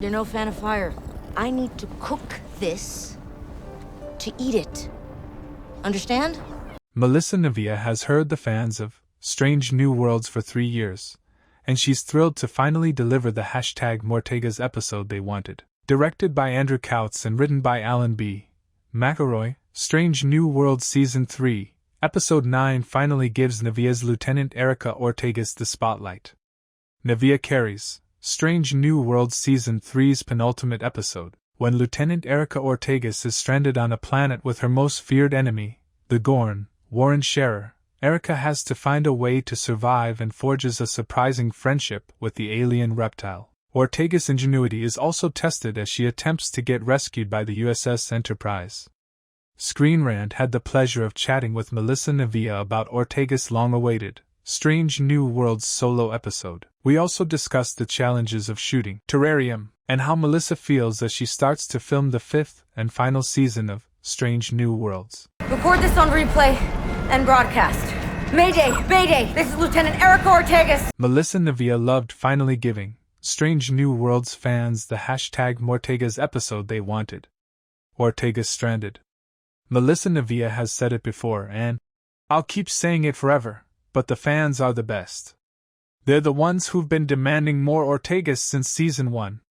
You're no fan of fire. I need to cook this to eat it. Understand? Melissa Navia has heard the fans of Strange New Worlds for 3 years, and she's thrilled to finally deliver the #Ortegas episode they wanted. Directed by Andrew Kautz and written by Alan B. McElroy, Strange New Worlds Season 3, Episode 9 finally gives Navia's Lieutenant Erica Ortegas the spotlight. Navia carries Strange New Worlds Season 3's penultimate episode, when Lieutenant Erica Ortegas is stranded on a planet with her most feared enemy, the Gorn, Warren Scherer. Erica has to find a way to survive and forges a surprising friendship with the alien reptile. Ortegas' ingenuity is also tested as she attempts to get rescued by the USS Enterprise. Screen Rant had the pleasure of chatting with Melissa Navia about Ortegas' long-awaited Strange New Worlds solo episode. We also discussed the challenges of shooting Terrarium and how Melissa feels as she starts to film the 5th and final season of Strange New Worlds. Record this on replay and broadcast. Mayday! Mayday! This is Lieutenant Erica Ortegas! Melissa Navia loved finally giving Strange New Worlds fans the #Ortegas episode they wanted. Ortegas stranded. Melissa Navia has said it before, and I'll keep saying it forever, but the fans are the best. They're the ones who've been demanding more Ortegas since Season 1.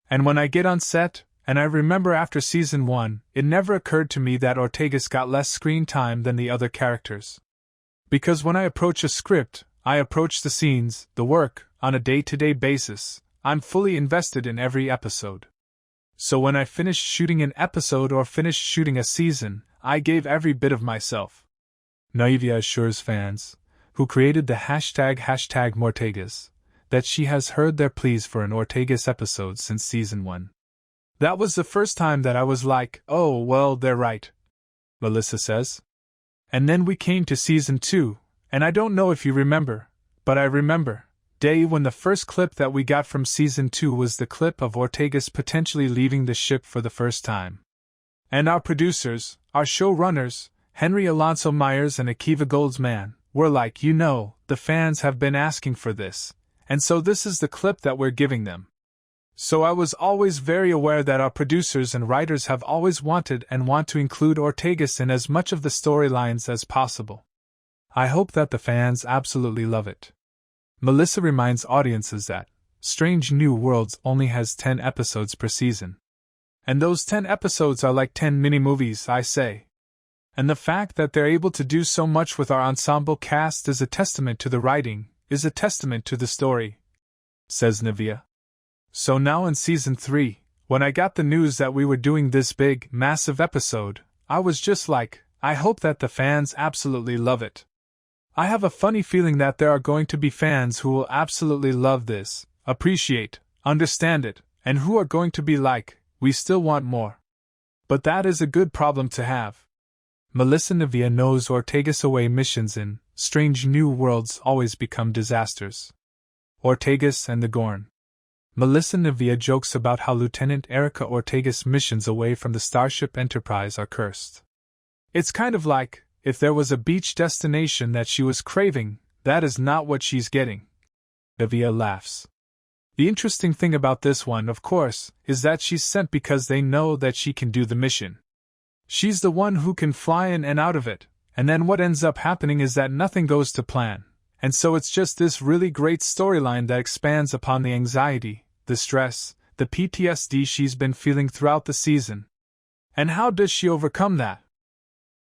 And when I get on set, and I remember after Season 1, it never occurred to me that Ortegas got less screen time than the other characters. Because when I approach a script, I approach the scenes, the work, on a day-to-day basis. I'm fully invested in every episode. So when I finished shooting an episode or finished shooting a season, I gave every bit of myself. Navia assures fans, who created the #Ortegas, that she has heard their pleas for an Ortegas episode since Season 1. That was the first time that I was like, oh, well, they're right, Melissa says. And then we came to Season 2, and I don't know if you remember, but I remember, day when the first clip that we got from Season 2 was the clip of Ortegas potentially leaving the ship for the first time. And our producers, our showrunners, Henry Alonso Myers and Akiva Goldsman, were like, the fans have been asking for this, and so this is the clip that we're giving them. So I was always very aware that our producers and writers have always wanted and want to include Ortegas in as much of the storylines as possible. I hope that the fans absolutely love it. Melissa reminds audiences that Strange New Worlds only has 10 episodes per season. And those 10 episodes are like 10 mini-movies, I say. And the fact that they're able to do so much with our ensemble cast is a testament to the writing, is a testament to the story, says Navia. So now in Season 3, when I got the news that we were doing this big, massive episode, I was just like, I hope that the fans absolutely love it. I have a funny feeling that there are going to be fans who will absolutely love this, appreciate, understand it, and who are going to be like, we still want more. But that is a good problem to have. Melissa Navia knows Ortegas away missions in Strange New Worlds always become disasters. Ortegas and the Gorn. Melissa Navia jokes about how Lieutenant Erica Ortegas' missions away from the Starship Enterprise are cursed. It's kind of like, if there was a beach destination that she was craving, that is not what she's getting. Navia laughs. The interesting thing about this one, of course, is that she's sent because they know that she can do the mission. She's the one who can fly in and out of it, and then what ends up happening is that nothing goes to plan, and so it's just this really great storyline that expands upon the anxiety, the stress, the PTSD she's been feeling throughout the season. And how does she overcome that?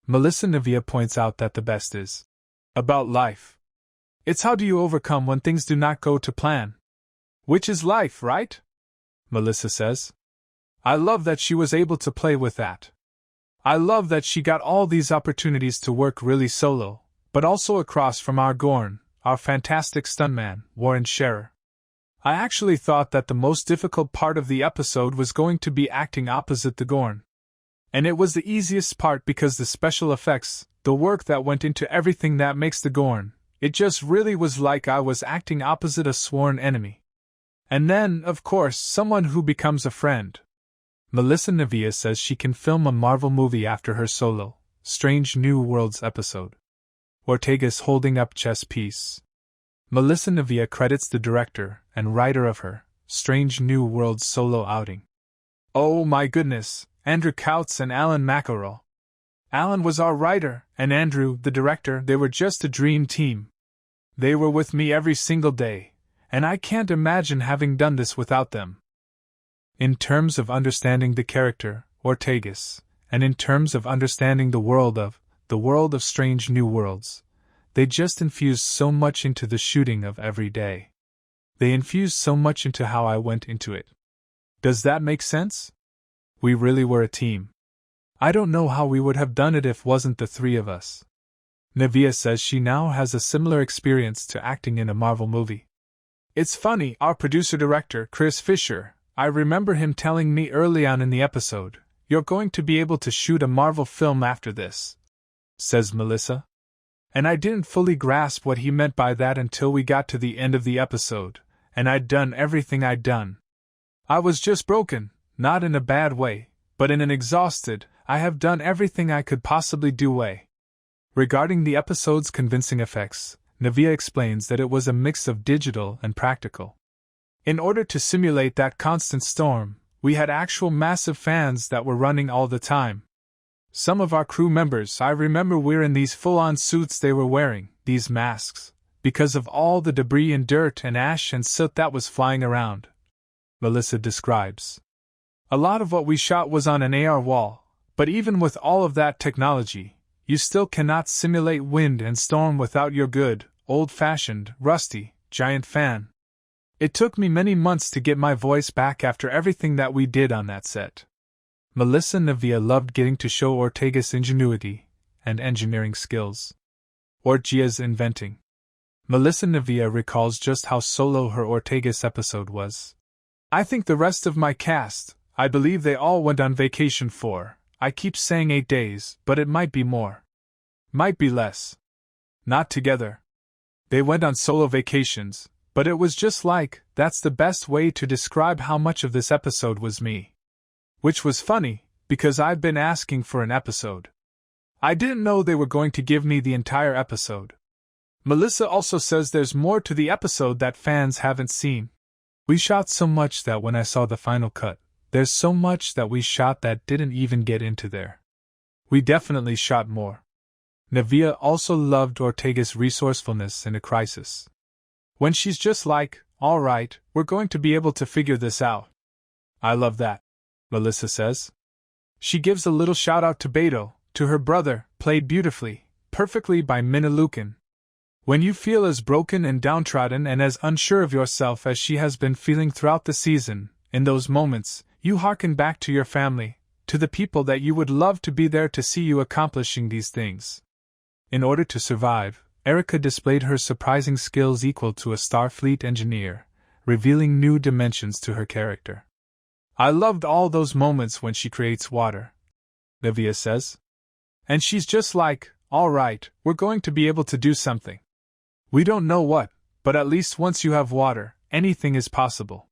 Melissa Navia points out that the best is about life. It's how do you overcome when things do not go to plan? Which is life, right? Melissa says. I love that she was able to play with that. I love that she got all these opportunities to work really solo, but also across from our Gorn, our fantastic stuntman, Warren Scherer. I actually thought that the most difficult part of the episode was going to be acting opposite the Gorn. And it was the easiest part because the special effects, the work that went into everything that makes the Gorn, it just really was like I was acting opposite a sworn enemy. And then, of course, someone who becomes a friend. Melissa Navia says she can film a Marvel movie after her solo, Strange New Worlds episode. Ortegas holding up chess piece. Melissa Navia credits the director and writer of her Strange New Worlds solo outing. Oh my goodness, Andrew Couts and Alan McElroy. Alan was our writer, and Andrew, the director. They were just a dream team. They were with me every single day, and I can't imagine having done this without them. In terms of understanding the character, Ortegas, and in terms of understanding the world of Strange New Worlds, they just infused so much into the shooting of every day. They infused so much into how I went into it. Does that make sense? We really were a team. I don't know how we would have done it if wasn't the three of us. Navia says she now has a similar experience to acting in a Marvel movie. It's funny, our producer-director, Chris Fisher, I remember him telling me early on in the episode, "You're going to be able to shoot a Marvel film after this," says Melissa. And I didn't fully grasp what he meant by that until we got to the end of the episode, and I'd done everything I'd done. I was just broken, not in a bad way, but in an exhausted, I have done everything I could possibly do way. Regarding the episode's convincing effects, Navia explains that it was a mix of digital and practical. In order to simulate that constant storm, we had actual massive fans that were running all the time. Some of our crew members, I remember wearing these full-on suits they were wearing, these masks, because of all the debris and dirt and ash and soot that was flying around. Melissa describes. A lot of what we shot was on an AR wall, but even with all of that technology, you still cannot simulate wind and storm without your good, old-fashioned, rusty, giant fan. It took me many months to get my voice back after everything that we did on that set. Melissa and Navia loved getting to show Ortega's ingenuity and engineering skills. Ortega's inventing. Melissa Navia recalls just how solo her Ortegas episode was. I think the rest of my cast, I believe they all went on vacation for, I keep saying 8 days, but it might be more. Might be less. Not together. They went on solo vacations, but it was just like, that's the best way to describe how much of this episode was me. Which was funny, because I've been asking for an episode. I didn't know they were going to give me the entire episode. Melissa also says there's more to the episode that fans haven't seen. We shot so much that when I saw the final cut, there's so much that we shot that didn't even get into there. We definitely shot more. Navia also loved Ortega's resourcefulness in a crisis. When she's just like, all right, we're going to be able to figure this out. I love that, Melissa says. She gives a little shout out to Beto, to her brother, played beautifully, perfectly by Minna Lukin. When you feel as broken and downtrodden and as unsure of yourself as she has been feeling throughout the season, in those moments, you hearken back to your family, to the people that you would love to be there to see you accomplishing these things. In order to survive, Erica displayed her surprising skills equal to a Starfleet engineer, revealing new dimensions to her character. I loved all those moments when she creates water, Navia says. And she's just like, all right, we're going to be able to do something. We don't know what, but at least once you have water, anything is possible.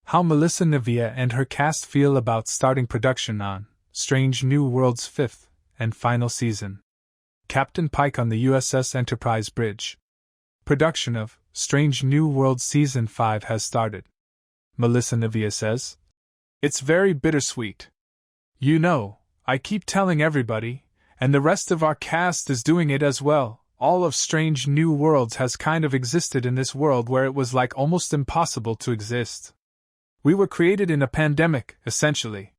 How Melissa Navia and her cast feel about starting production on Strange New Worlds' 5th and final season. Captain Pike on the USS Enterprise bridge. Production of Strange New Worlds Season 5 has started. Melissa Navia says. It's very bittersweet. You know, I keep telling everybody, and the rest of our cast is doing it as well, all of Strange New Worlds has kind of existed in this world where it was like almost impossible to exist. We were created in a pandemic, essentially.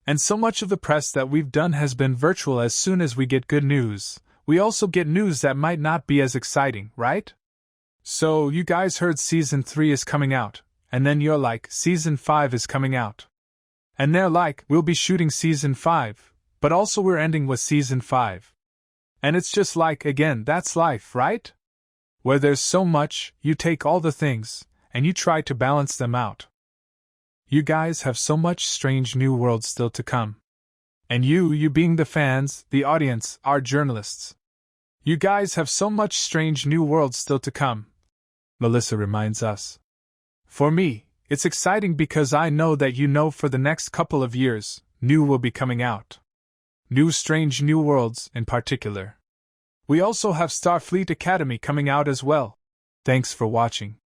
And so much of the press that we've done has been virtual. As soon as we get good news, we also get news that might not be as exciting, right? So, you guys heard Season 3 is coming out, and then you're like, Season 5 is coming out. And they're like, we'll be shooting Season 5, but also we're ending with Season 5. And it's just like, again, that's life, right? Where there's so much, you take all the things, and you try to balance them out. You guys have so much Strange New Worlds still to come. And you being the fans, the audience, our journalists. You guys have so much Strange New Worlds still to come, Melissa reminds us. For me, it's exciting because I know that you know for the next couple of years, new will be coming out. New Strange New Worlds, in particular. We also have Starfleet Academy coming out as well. Thanks for watching.